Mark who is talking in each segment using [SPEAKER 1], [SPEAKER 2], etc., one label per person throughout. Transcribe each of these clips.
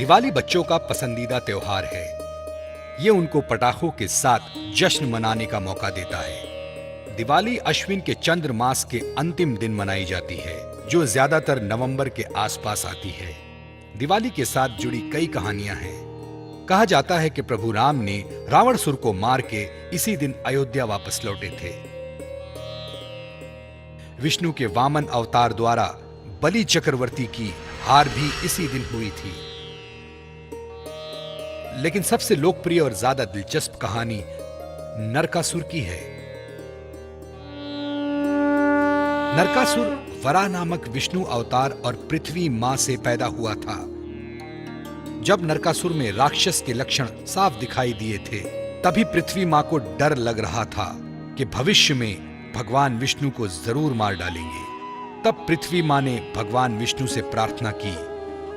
[SPEAKER 1] दिवाली बच्चों का पसंदीदा त्योहार है। ये उनको पटाखों के साथ जश्न मनाने का मौका देता है। दिवाली अश्विन के चंद्र मास के अंतिम दिन मनाई जाती है, जो ज्यादातर नवंबर के आसपास आती है। दिवाली के साथ जुड़ी कई कहानियां हैं। कहा जाता है कि प्रभु राम ने रावणसुर को मार के इसी दिन अयोध्या वापस लौटे थे। विष्णु के वामन अवतार द्वारा बलि चक्रवर्ती की हार भी इसी दिन हुई थी। लेकिन सबसे लोकप्रिय और ज्यादा दिलचस्प कहानी नरकासुर की है। नरकासुर वराह नामक विष्णु अवतार और पृथ्वी मां से पैदा हुआ था। जब नरकासुर में राक्षस के लक्षण साफ दिखाई दिए थे, तभी पृथ्वी मां को डर लग रहा था कि भविष्य में भगवान विष्णु को जरूर मार डालेंगे। तब पृथ्वी मां ने भगवान विष्णु से प्रार्थना की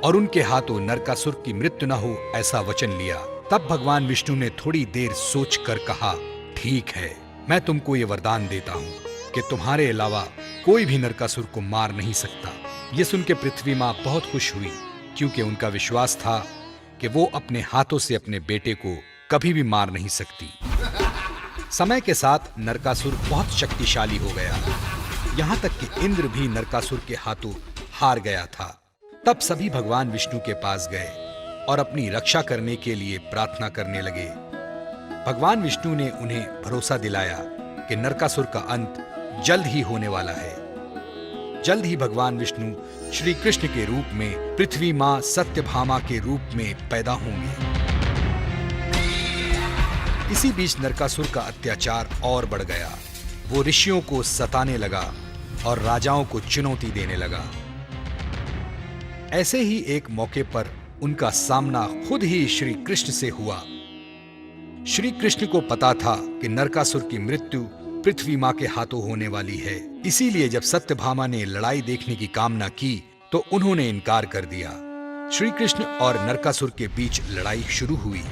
[SPEAKER 1] और उनके हाथों नरकासुर की मृत्यु न हो ऐसा वचन लिया। तब भगवान विष्णु ने थोड़ी देर सोचकर कहा, ठीक है, मैं तुमको ये वरदान देता हूं कि तुम्हारे अलावा कोई भी नरकासुर को मार नहीं सकता। ये सुन के पृथ्वी मां बहुत खुश हुई, क्योंकि उनका विश्वास था कि वो अपने हाथों से अपने बेटे को कभी भी मार नहीं सकती। समय के साथ नरकासुर बहुत शक्तिशाली हो गया, यहां तक कि इंद्र भी नरकासुर के हाथों हार गया था। तब सभी भगवान विष्णु के पास गए और अपनी रक्षा करने के लिए प्रार्थना करने लगे। भगवान विष्णु ने उन्हें भरोसा दिलाया कि नरकासुर का अंत जल्द ही होने वाला है। जल्द ही भगवान विष्णु श्री कृष्ण के रूप में पृथ्वी मां सत्यभामा के रूप में पैदा होंगे। इसी बीच नरकासुर का अत्याचार और बढ़ गया। वो ऋषियों को सताने लगा और राजाओं को चुनौती देने लगा। ऐसे ही एक मौके पर उनका सामना खुद ही श्री कृष्ण से हुआ। श्री कृष्ण को पता था कि नरकासुर की मृत्यु पृथ्वी मां के हाथों होने वाली है। इसीलिए जब सत्यभामा ने लड़ाई देखने की कामना की तो उन्होंने इनकार कर दिया। श्री कृष्ण और नरकासुर के बीच लड़ाई शुरू हुई।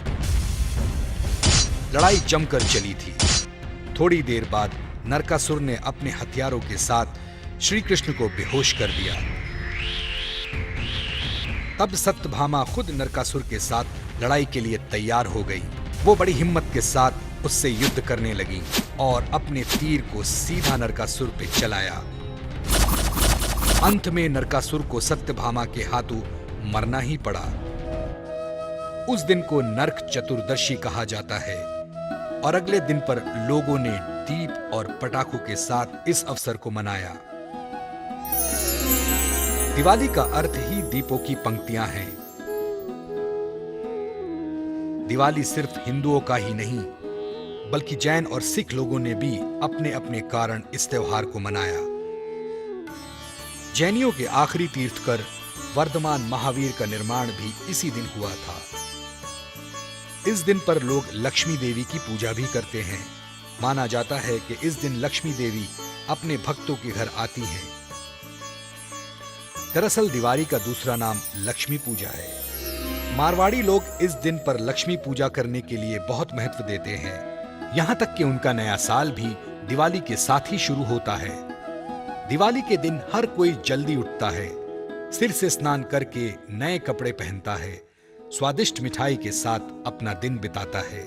[SPEAKER 1] लड़ाई जमकर चली थी। थोड़ी देर बाद नरकासुर ने अपने हथियारों के साथ श्री कृष्ण को बेहोश कर दिया। तब सत्यभामा खुद नरकासुर के साथ लड़ाई के लिए तैयार हो गई। वो बड़ी हिम्मत के साथ उससे युद्ध करने लगी और अपने तीर को सीधा नरकासुर पे चलाया। अंत में नरकासुर को सत्यभामा के हाथों मरना ही पड़ा। उस दिन को नरक चतुर्दशी कहा जाता है और अगले दिन पर लोगों ने दीप और पटाखों के साथ इस अवसर को मनाया। दिवाली का अर्थ ही दीपों की पंक्तियां हैं। दिवाली सिर्फ हिंदुओं का ही नहीं, बल्कि जैन और सिख लोगों ने भी अपने अपने कारण इस त्योहार को मनाया। जैनियों के आखिरी तीर्थकर वर्धमान महावीर का निर्माण भी इसी दिन हुआ था। इस दिन पर लोग लक्ष्मी देवी की पूजा भी करते हैं। माना जाता है कि इस दिन लक्ष्मी देवी अपने भक्तों के घर आती हैं। दरअसल दिवाली का दूसरा नाम लक्ष्मी पूजा है। मारवाड़ी लोग इस दिन पर लक्ष्मी पूजा करने के लिए बहुत महत्व देते हैं। यहां तक कि उनका नया साल भी दिवाली के साथ ही शुरू होता है। दिवाली के दिन हर कोई जल्दी उठता है, सिर से स्नान करके नए कपड़े पहनता है, स्वादिष्ट मिठाई के साथ अपना दिन बिताता है।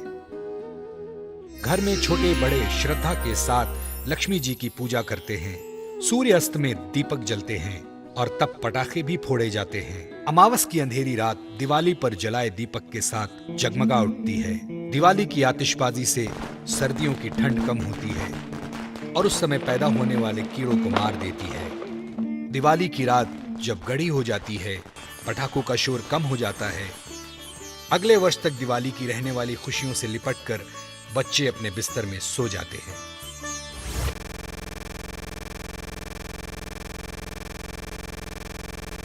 [SPEAKER 1] घर में छोटे बड़े श्रद्धा के साथ लक्ष्मी जी की पूजा करते हैं। सूर्य अस्त में दीपक जलते हैं और तब पटाखे भी फोड़े जाते हैं। अमावस की अंधेरी रात दिवाली पर जलाए दीपक के साथ जगमगा उठती है। दिवाली की आतिशबाजी से सर्दियों की ठंड कम होती है और उस समय पैदा होने वाले कीड़ों को मार देती है। दिवाली की रात जब गड़ी हो जाती है, पटाखों का शोर कम हो जाता है। अगले वर्ष तक दिवाली की रहने वाली खुशियों से लिपटकर बच्चे अपने बिस्तर में सो जाते हैं।